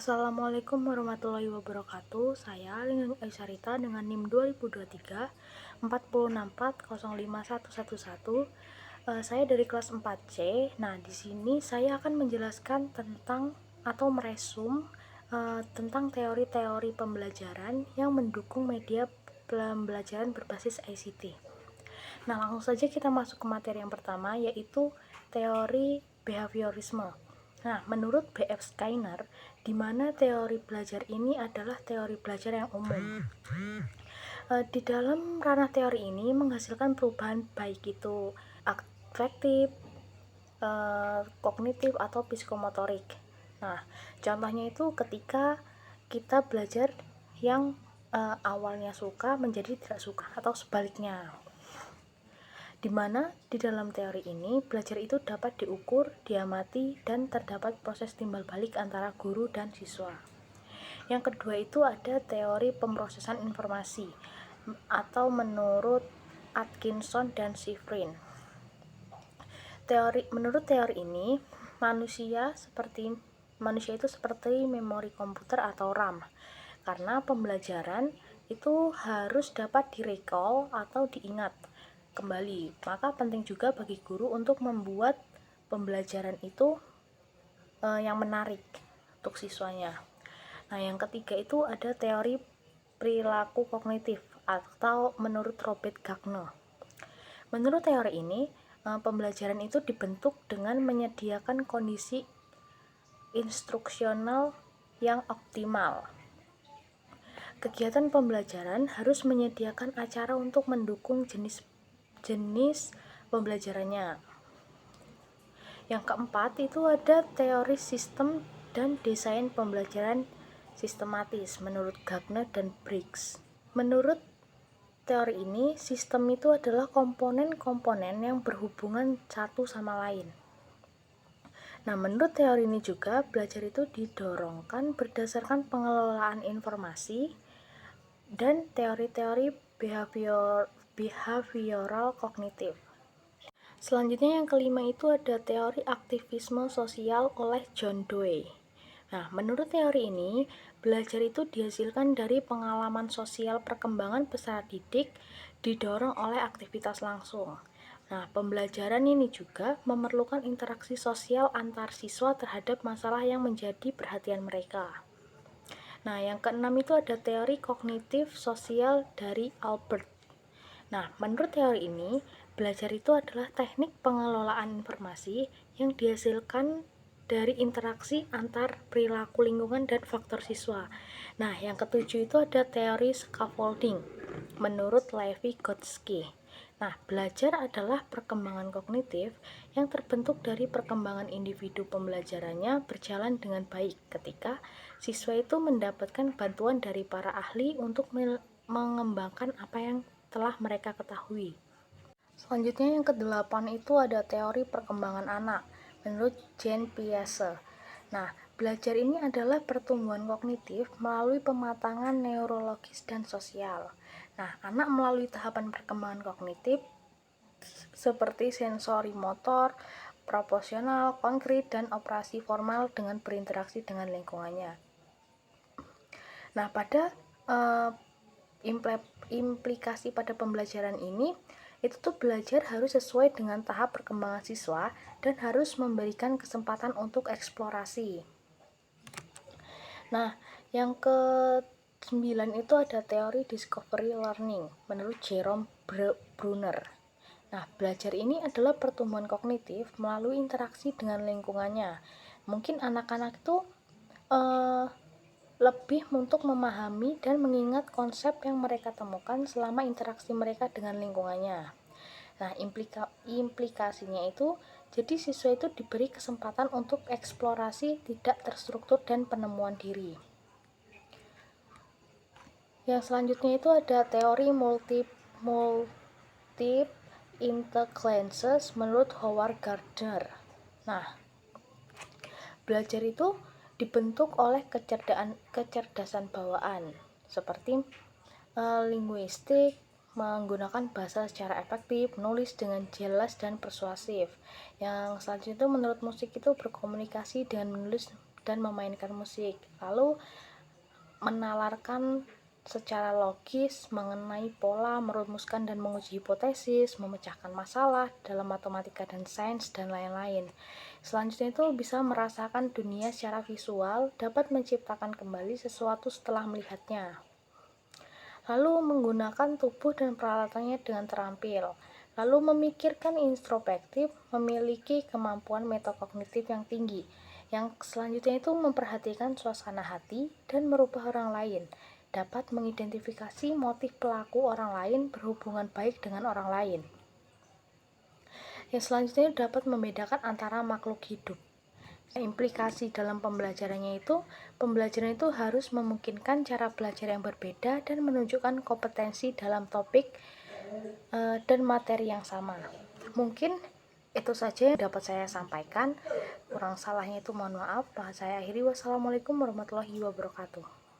Assalamualaikum warahmatullahi wabarakatuh. Saya Linggang Aisyarita dengan NIM 2023 4640511. Saya dari kelas 4C. Nah, di sini saya akan menjelaskan tentang atau meresum tentang teori-teori pembelajaran yang mendukung media pembelajaran berbasis ICT. Nah, langsung saja kita masuk ke materi yang pertama, yaitu teori behaviorisme. Nah, menurut B.F. Skinner, di mana teori belajar ini adalah teori belajar yang umum. Di dalam ranah teori ini menghasilkan perubahan baik itu afektif, kognitif, atau psikomotorik. Nah, contohnya itu ketika kita belajar yang awalnya suka menjadi tidak suka, atau sebaliknya. Di mana di dalam teori ini belajar itu dapat diukur, diamati, dan terdapat proses timbal balik antara guru dan siswa. Yang kedua itu ada teori pemrosesan informasi atau menurut Atkinson dan Shiffrin. Menurut teori ini manusia itu seperti memori komputer atau RAM, karena pembelajaran itu harus dapat direcall atau diingat kembali. Maka penting juga bagi guru untuk membuat pembelajaran itu yang menarik untuk siswanya. Nah, yang ketiga itu ada teori perilaku kognitif atau menurut Robert Gagnon. Menurut teori ini, pembelajaran itu dibentuk dengan menyediakan kondisi instruksional yang optimal. Kegiatan pembelajaran harus menyediakan acara untuk mendukung jenis pembelajarannya. Yang keempat itu ada teori sistem dan desain pembelajaran sistematis menurut Gagnon dan Briggs. Menurut teori ini, sistem itu adalah komponen-komponen yang berhubungan satu sama lain. Nah, menurut teori ini juga belajar itu didorongkan berdasarkan pengelolaan informasi dan teori-teori behavioral kognitif. Selanjutnya yang kelima itu ada teori aktivisme sosial oleh John Dewey. Nah, menurut teori ini, belajar itu dihasilkan dari pengalaman sosial perkembangan peserta didik didorong oleh aktivitas langsung. Nah, pembelajaran ini juga memerlukan interaksi sosial antar siswa terhadap masalah yang menjadi perhatian mereka. Nah, yang keenam itu ada teori kognitif sosial dari Albert. Nah, menurut teori ini, belajar itu adalah teknik pengelolaan informasi yang dihasilkan dari interaksi antar perilaku lingkungan dan faktor siswa. Nah, yang ketujuh itu ada teori scaffolding menurut Levi-Gotsky. Nah, belajar adalah perkembangan kognitif yang terbentuk dari perkembangan individu pembelajarannya berjalan dengan baik ketika siswa itu mendapatkan bantuan dari para ahli untuk mengembangkan apa yang telah mereka ketahui. Selanjutnya yang kedelapan itu ada teori perkembangan anak menurut Jean Piaget. Nah, belajar ini adalah pertumbuhan kognitif melalui pematangan neurologis dan sosial. Nah, anak melalui tahapan perkembangan kognitif seperti sensori motor, proporsional, konkret, dan operasi formal dengan berinteraksi dengan lingkungannya. Nah, pada implikasi pada pembelajaran ini, itu tuh belajar harus sesuai dengan tahap perkembangan siswa dan harus memberikan kesempatan untuk eksplorasi. Nah, yang ke-9 itu ada teori discovery learning menurut Jerome Bruner. Nah, belajar ini adalah pertumbuhan kognitif melalui interaksi dengan lingkungannya. Mungkin anak-anak itu lebih untuk memahami dan mengingat konsep yang mereka temukan selama interaksi mereka dengan lingkungannya. Nah, implikasinya itu, jadi siswa itu diberi kesempatan untuk eksplorasi tidak terstruktur dan penemuan diri. Yang selanjutnya itu ada teori multiple intelligences menurut Howard Gardner. Nah, belajar itu dibentuk oleh kecerdasan bawaan seperti linguistik, menggunakan bahasa secara efektif, menulis dengan jelas dan persuasif. Yang selanjutnya itu menurut musik itu berkomunikasi dengan menulis dan memainkan musik, lalu menalarkan secara logis mengenai pola, merumuskan dan menguji hipotesis, memecahkan masalah dalam matematika dan sains, dan lain-lain. Selanjutnya itu bisa merasakan dunia secara visual, dapat menciptakan kembali sesuatu setelah melihatnya. Lalu menggunakan tubuh dan peralatannya dengan terampil. Lalu memikirkan introspektif, memiliki kemampuan metakognitif yang tinggi. Yang selanjutnya itu memperhatikan suasana hati dan merubah orang lain, dapat mengidentifikasi motif pelaku orang lain berhubungan baik dengan orang lain. Yang selanjutnya dapat membedakan antara makhluk hidup. Implikasi dalam pembelajaran itu harus memungkinkan cara belajar yang berbeda dan menunjukkan kompetensi dalam topik dan materi yang sama. Mungkin itu saja yang dapat saya sampaikan. Kurang salahnya itu mohon maaf. Saya akhiri. Wassalamualaikum warahmatullahi wabarakatuh.